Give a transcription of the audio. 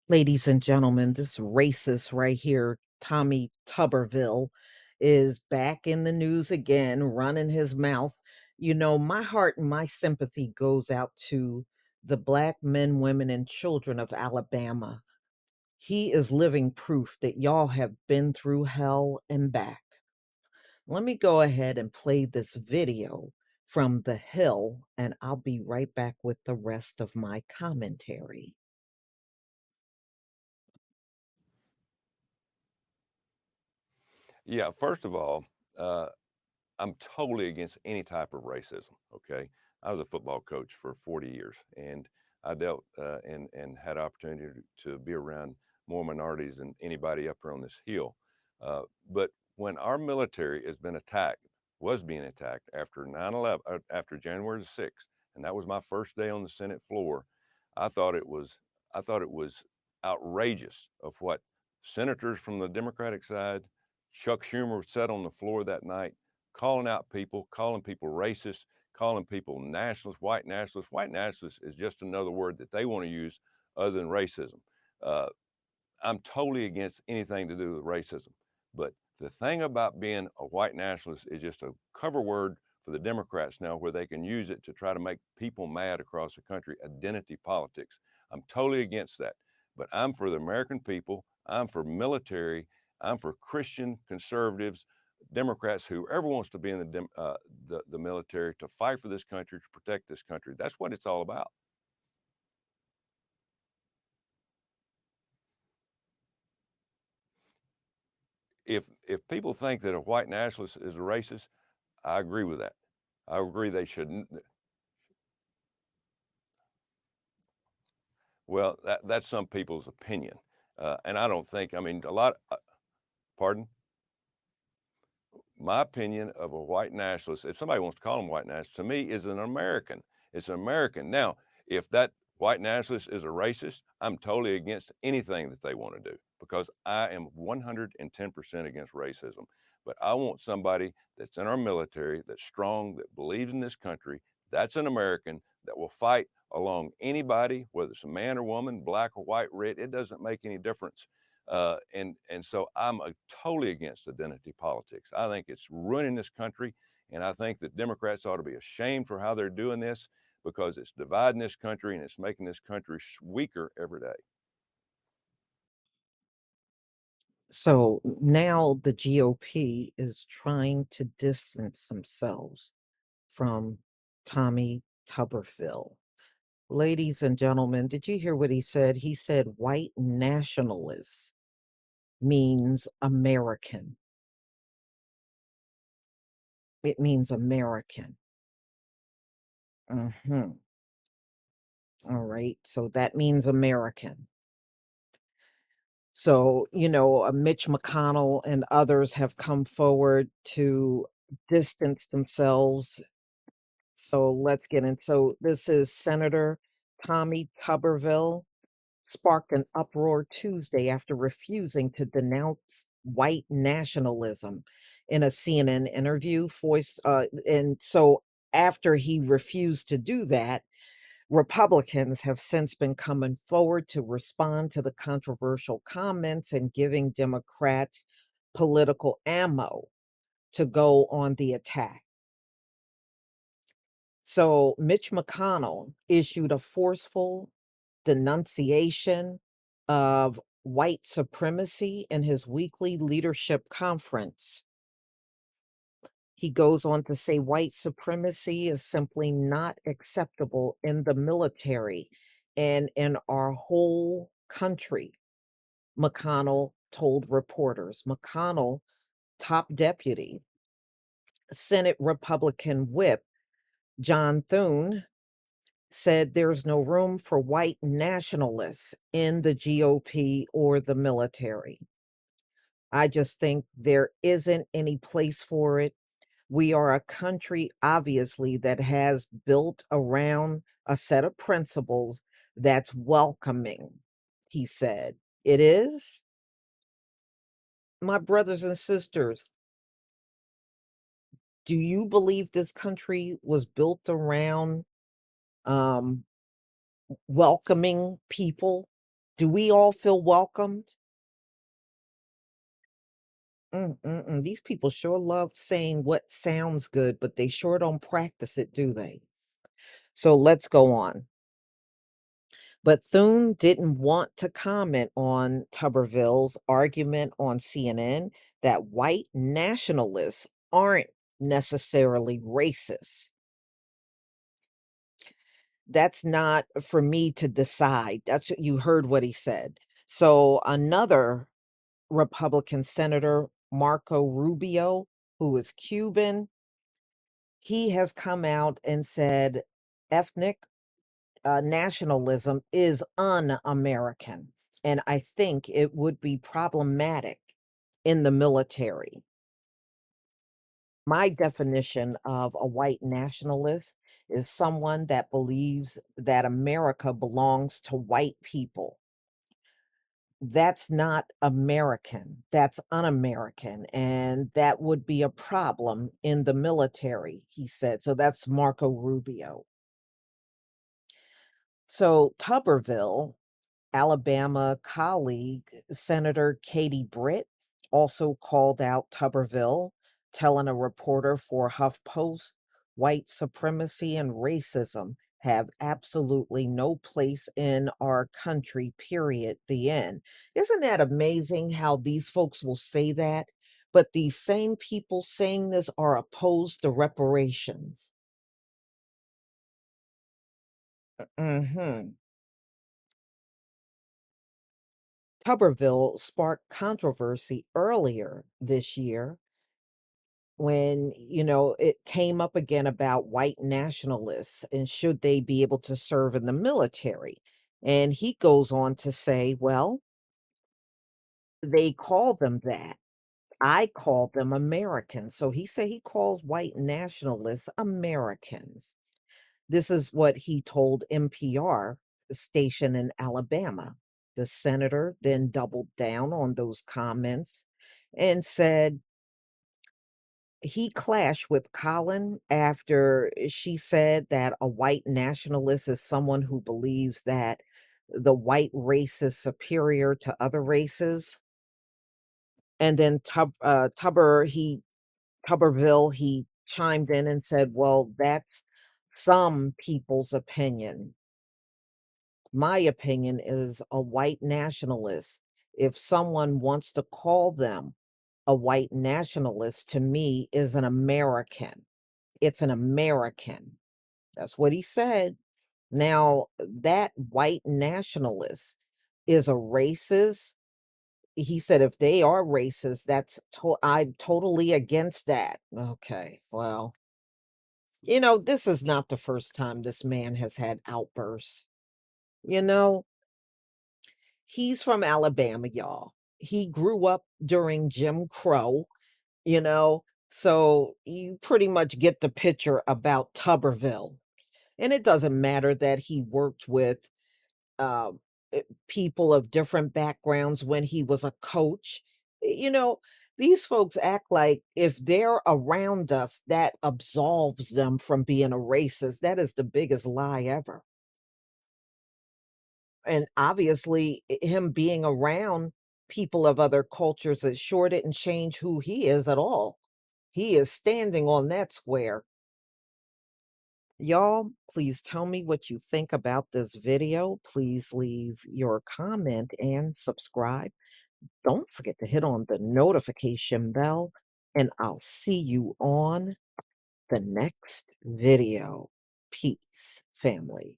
Ladies and gentlemen, this racist right here, Tommy Tuberville, is back in the news again, running his mouth. My heart and my sympathy goes out to the black men, women, and children of Alabama. He is living proof that y'all have been through hell and back. Let me go ahead and play this video from The Hill, and I'll be right back with the rest of my commentary. Yeah, first of all, uh, I'm totally against any type of racism. Okay, I was a football coach for 40 years, and I dealt and had opportunity to be around more minorities than anybody up here on this hill. But when our military has been attacked, was being attacked after 9/11, after January the 6th, and that was my first day on the Senate floor. I thought it was, I thought it was outrageous of what senators from the Democratic side, Chuck Schumer said on the floor that night, calling out people, calling people racist, calling people nationalists, white nationalists. White nationalists is just another word that they want to use other than racism. Uh, I'm totally against anything to do with racism. But the thing about being a white nationalist is just a cover word for the Democrats now, where they can use it to try to make people mad across the country. Identity politics. I'm totally against that. But I'm for the American people. I'm for military. I'm for Christian conservatives, Democrats, whoever wants to be in the military to fight for this country, to protect this country. That's what it's all about. If people think that a white nationalist is a racist, I agree with that. I agree they shouldn't. Well, that's some people's opinion, and I don't think. I mean, a lot. Pardon? My opinion of a white nationalist, if somebody wants to call him white nationalist, to me is an American. It's an American. Now, if that white nationalist is a racist, I'm totally against anything that they want to do because I am 110% against racism. But I want somebody that's in our military, that's strong, that believes in this country, that's an American that will fight along anybody, whether it's a man or woman, black or white, red, it doesn't make any difference. And so I'm totally against identity politics. I think it's ruining this country, and I think that Democrats ought to be ashamed for how they're doing this because it's dividing this country and it's making this country weaker every day. So now the GOP is trying to distance themselves from Tommy Tuberville. Ladies and gentlemen, did you hear what he said? He said white nationalist means American. It means American. Mhm. All right. So that means American. So, Mitch McConnell and others have come forward to distance themselves. So let's get in. So this is Senator Tommy Tuberville sparked an uproar Tuesday after refusing to denounce white nationalism in a CNN interview. And so after he refused to do that, Republicans have since been coming forward to respond to the controversial comments and giving Democrats political ammo to go on the attack. So Mitch McConnell issued a forceful denunciation of white supremacy in his weekly leadership conference. He goes on to say white supremacy is simply not acceptable in the military and in our whole country, McConnell told reporters. McConnell, top deputy, Senate Republican whip John Thune said there's no room for white nationalists in the GOP or the military. I just think there isn't any place for it. We are a country, obviously, that has built around a set of principles that's welcoming, he said. It is? My brothers and sisters, do you believe this country was built around um, welcoming people? Do we all feel welcomed? These people sure love saying what sounds good, but they sure don't practice it, do they? So let's go on. But Thune didn't want to comment on Tuberville's argument on CNN that white nationalists aren't necessarily racist. That's not for me to decide. That's what you heard what he said. So another Republican Senator, Marco Rubio, who is Cuban, he has come out and said ethnic nationalism is un-American, and I think it would be problematic in the military. My definition of a white nationalist is someone that believes that America belongs to white people. That's not American. That's un-American, and that would be a problem in the military, he said. So that's Marco Rubio. So Tuberville, Alabama colleague, Senator Katie Britt, also called out Tuberville, telling a reporter for HuffPost, white supremacy and racism have absolutely no place in our country, period. The end. Isn't that amazing how these folks will say that? But these same people saying this are opposed to reparations. hmm Tuberville sparked controversy earlier this year when, it came up again about white nationalists and should they be able to serve in the military. And he goes on to say, well, they call them that. I call them Americans. So he said he calls white nationalists Americans. This is what he told NPR station in Alabama. The senator then doubled down on those comments and said he clashed with Colin after she said that a white nationalist is someone who believes that the white race is superior to other races. And then Tuberville, he chimed in and said, well, that's some people's opinion. My opinion is a white nationalist. If someone wants to call them a white nationalist, to me, is an American. It's an American. That's what he said. Now, that white nationalist is a racist. He said if they are racist, I'm totally against that. Okay, well, this is not the first time this man has had outbursts. You know, he's from Alabama, y'all. He grew up during Jim Crow, you know, so you pretty much get the picture about Tuberville. And it doesn't matter that he worked with uh, people of different backgrounds when he was a coach. You know, these folks act like if they're around us, that absolves them from being a racist. That is the biggest lie ever. And obviously, him being around people of other cultures, it sure didn't change who he is at all. He is standing on that square. Y'all, please tell me what you think about this video. Please leave your comment and subscribe. Don't forget to hit on the notification bell, and I'll see you on the next video. Peace, family.